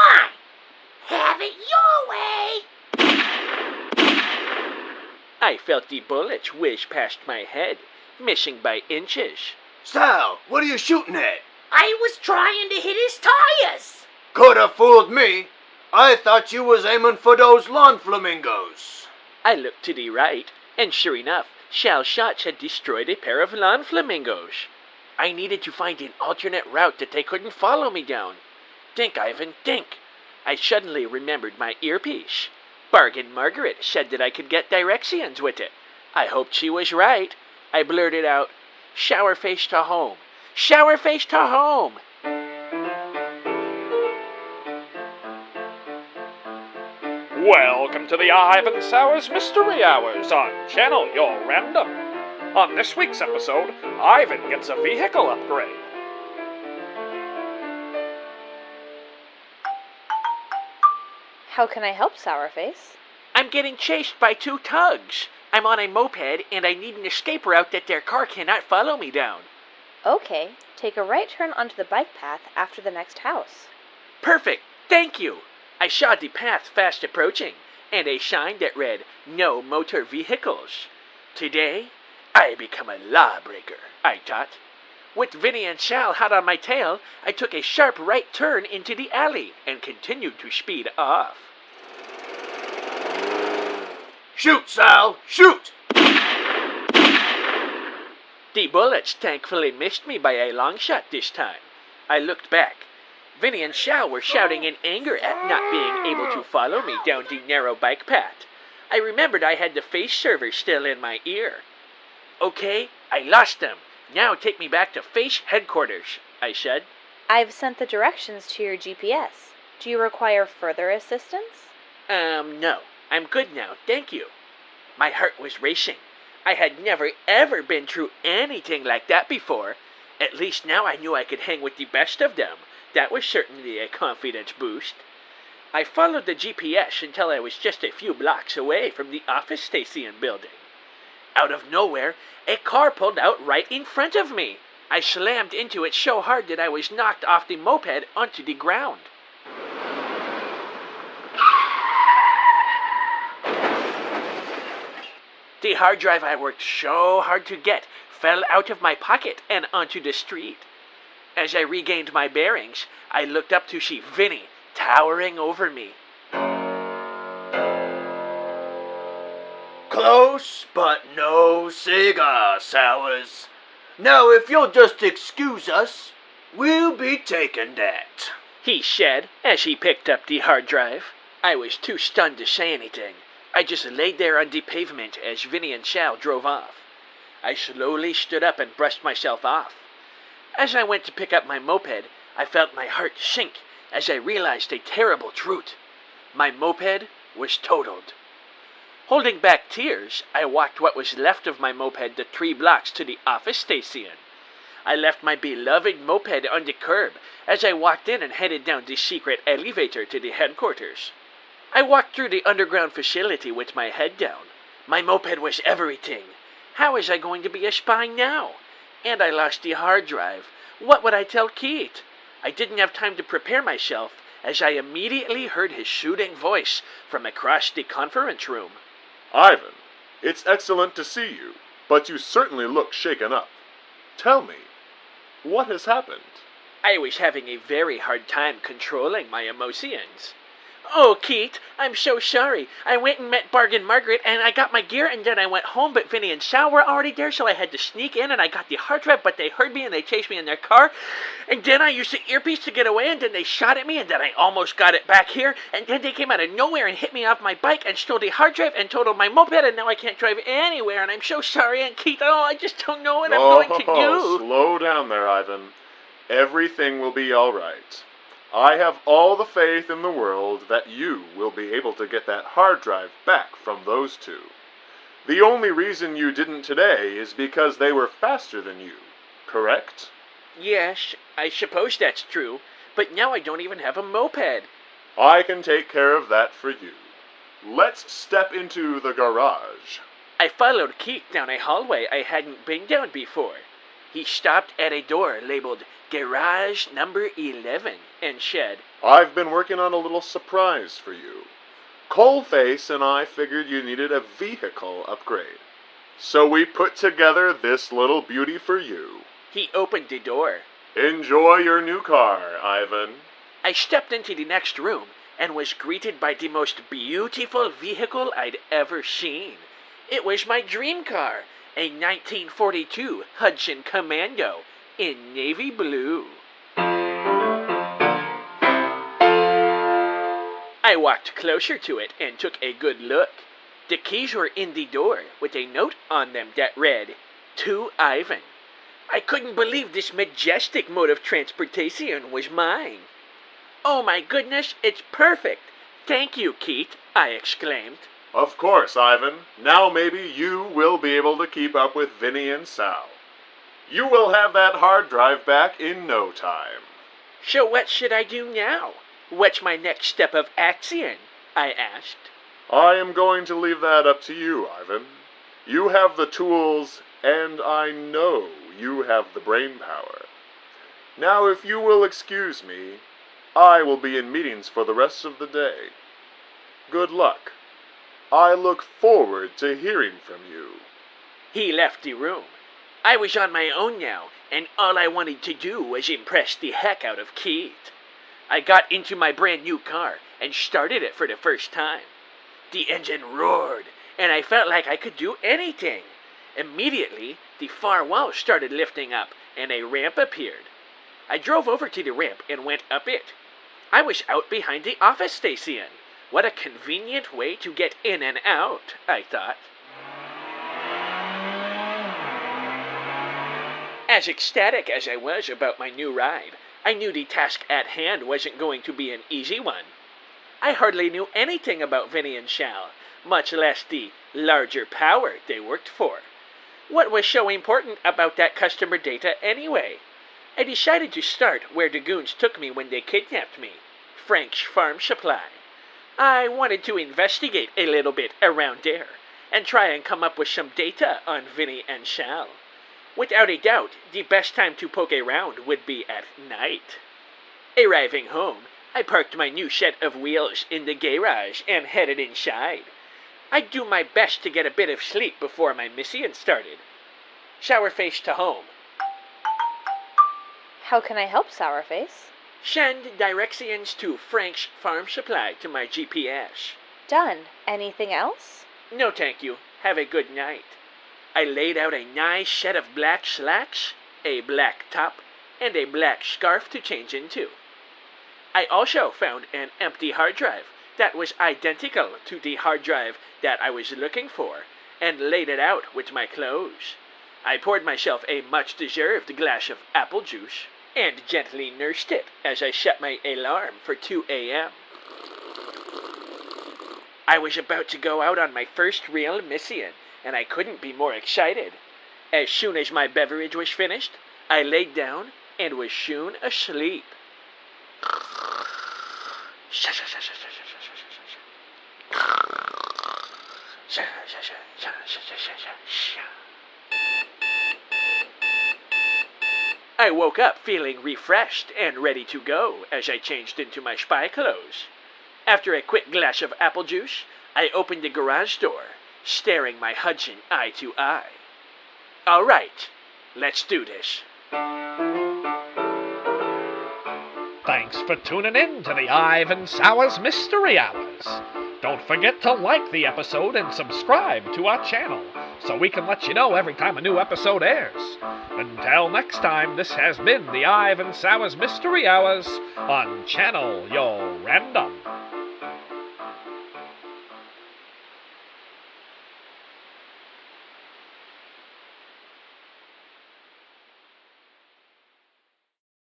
on! Have it your way! I felt the bullets whiz past my head, missing by inches. Sal, what are you shooting at? I was trying to hit his tires. Could have fooled me. I thought you was aiming for those lawn flamingos. I looked to the right, and sure enough, shell shots had destroyed a pair of lawn flamingos. I needed to find an alternate route that they couldn't follow me down. Think, Ivan, think. I suddenly remembered my earpiece. Bargain Margaret said that I could get directions with it. I hoped she was right. I blurted out, "Shower face to home. Shower face to home." Welcome to the Ivan Sowers Mystery Hours on Channel Your Random. On this week's episode, Ivan gets a vehicle upgrade. How can I help, Sourface? I'm getting chased by two thugs. I'm on a moped, and I need an escape route that their car cannot follow me down. Okay, take a right turn onto the bike path after the next house. Perfect, thank you. I saw the path fast approaching, and a sign that read, "No motor vehicles." Today, I become a lawbreaker, I thought. With Vinny and Sal hot on my tail, I took a sharp right turn into the alley and continued to speed off. Shoot, Sal, shoot! The bullets thankfully missed me by a long shot this time. I looked back. Vinny and Sal were shouting in anger at not being able to follow me down the narrow bike path. I remembered I had the face server still in my ear. "Okay, I lost them. Now take me back to Face headquarters," I said. I've sent the directions to your GPS. Do you require further assistance? No. I'm good now, thank you. My heart was racing. I had never ever been through anything like that before. At least now I knew I could hang with the best of them. That was certainly a confidence boost. I followed the GPS until I was just a few blocks away from the office station building. Out of nowhere, a car pulled out right in front of me. I slammed into it so hard that I was knocked off the moped onto the ground. The hard drive I worked so hard to get fell out of my pocket and onto the street. As I regained my bearings, I looked up to see Vinny towering over me. Close, but no cigar, Sowers. Now, if you'll just excuse us, we'll be taking that, he said as he picked up the hard drive. I was too stunned to say anything. I just laid there on the pavement as Vinny and Sal drove off. I slowly stood up and brushed myself off. As I went to pick up my moped, I felt my heart sink as I realized a terrible truth. My moped was totaled. Holding back tears, I walked what was left of my moped the 3 blocks to the office station. I left my beloved moped on the curb as I walked in and headed down the secret elevator to the headquarters. I walked through the underground facility with my head down. My moped was everything. How was I going to be a spy now? And I lost the hard drive. What would I tell Keith? I didn't have time to prepare myself as I immediately heard his soothing voice from across the conference room. "Ivan, it's excellent to see you, but you certainly look shaken up. Tell me, what has happened?" I was having a very hard time controlling my emotions. "Oh, Keith, I'm so sorry. I went and met Bargain Margaret, and I got my gear, and then I went home, but Vinny and Sal were already there, so I had to sneak in, and I got the hard drive, but they heard me, and they chased me in their car, and then I used the earpiece to get away, and then they shot at me, and then I almost got it back here, and then they came out of nowhere and hit me off my bike and stole the hard drive and totaled my moped, and now I can't drive anywhere, and I'm so sorry, and Keith, I just don't know what I'm going to do." Slow down there, Ivan. Everything will be all right. I have all the faith in the world that you will be able to get that hard drive back from those two. The only reason you didn't today is because they were faster than you, correct? Yes, I suppose that's true, but now I don't even have a moped. I can take care of that for you. Let's step into the garage. I followed Keith down a hallway I hadn't been down before. He stopped at a door labeled garage number 11, and said, I've been working on a little surprise for you. Coalface and I figured you needed a vehicle upgrade. So we put together this little beauty for you. He opened the door. Enjoy your new car, Ivan. I stepped into the next room and was greeted by the most beautiful vehicle I'd ever seen. It was my dream car, a 1942 Hudson Commando in navy blue. I walked closer to it and took a good look. The keys were in the door with a note on them that read, "To Ivan." I couldn't believe this majestic mode of transportation was mine. "Oh my goodness, it's perfect! Thank you, Keith," I exclaimed. Of course, Ivan. Now maybe you will be able to keep up with Vinny and Sal. You will have that hard drive back in no time. "So what should I do now? What's my next step of action?" I asked. I am going to leave that up to you, Ivan. You have the tools, and I know you have the brain power. Now, if you will excuse me, I will be in meetings for the rest of the day. Good luck. I look forward to hearing from you. He left the room. I was on my own now, and all I wanted to do was impress the heck out of Keith. I got into my brand new car and started it for the first time. The engine roared, and I felt like I could do anything. Immediately, the far wall started lifting up, and a ramp appeared. I drove over to the ramp and went up it. I was out behind the office station. What a convenient way to get in and out, I thought. As ecstatic as I was about my new ride, I knew the task at hand wasn't going to be an easy one. I hardly knew anything about Vinny and Sal, much less the larger power they worked for. What was so important about that customer data anyway? I decided to start where the goons took me when they kidnapped me, Frank's Farm Supply. I wanted to investigate a little bit around there and try and come up with some data on Vinny and Sal. Without a doubt, the best time to poke around would be at night. Arriving home, I parked my new set of wheels in the garage and headed inside. I'd do my best to get a bit of sleep before my mission started. Sourface to home. How can I help, Sourface? Send directions to Frank's Farm Supply to my GPS. Done. Anything else? No, thank you. Have a good night. I laid out a nice set of black slacks, a black top, and a black scarf to change into. I also found an empty hard drive that was identical to the hard drive that I was looking for, and laid it out with my clothes. I poured myself a much-deserved glass of apple juice, and gently nursed it as I set my alarm for 2 a.m. I was about to go out on my first real mission, and I couldn't be more excited. As soon as my beverage was finished, I laid down and was soon asleep. I woke up feeling refreshed and ready to go as I changed into my spy clothes. After a quick glass of apple juice, I opened the garage door, staring my Hudson eye to eye. All right, let's do this. Thanks for tuning in to the Ivan Sowers Mystery Hours. Don't forget to like the episode and subscribe to our channel so we can let you know every time a new episode airs. Until next time, this has been the Ivan Sowers Mystery Hours on Channel Your Random.